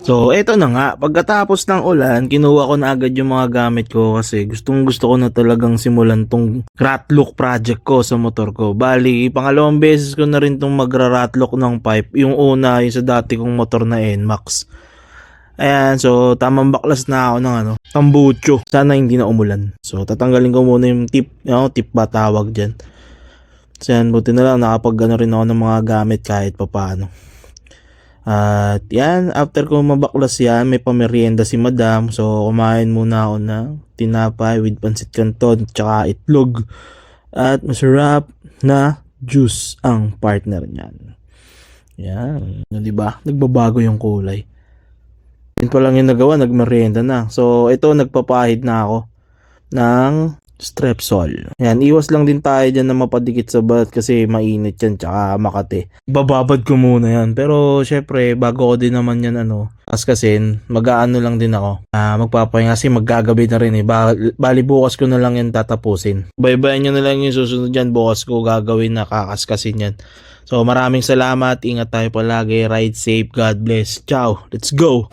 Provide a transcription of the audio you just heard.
So, eto na nga. Pagkatapos ng ulan, kinuha ko na agad yung mga gamit ko kasi gustong gusto ko na talagang simulan tong ratlock project ko sa motor ko. Bali, pangalawang beses ko na rin tong magra-ratlock ng pipe. Yung una, yung sa dati kong motor na NMAX. Ayan, so tamang baklas na ako ng tambucho. Sana hindi na umulan. So, tatanggalin ko muna yung tip. Tip ba tawag dyan. So, yan, buti na lang nakapag rin ako ng mga gamit kahit papaano. At yan, after ko mabaklas yan, may pamerienda si madam. So, kumain muna ako ng tinapay with pancit canton tsaka itlog. At masarap na juice ang partner niyan. Yan, diba? Nagbabago yung kulay. Yun pa lang yung nagawa, nagmerienda na. So, ito, nagpapahid na ako ng Strepsol. Yan, iwas lang din tayo dyan na mapadikit sa balat kasi mainit yan tsaka makate. Bababad ko muna yan. Pero syempre, bago ko din naman yan askasin, mag-aano lang din ako. Magpapahinga kasi maggagabi na rin eh. Bali bukas ko na lang yan tatapusin. Bye-bye nyo na lang yung susunod yan. Bukas ko gagawin na kakaskasin yan. So maraming salamat. Ingat tayo palagi. Ride safe. God bless. Ciao. Let's go.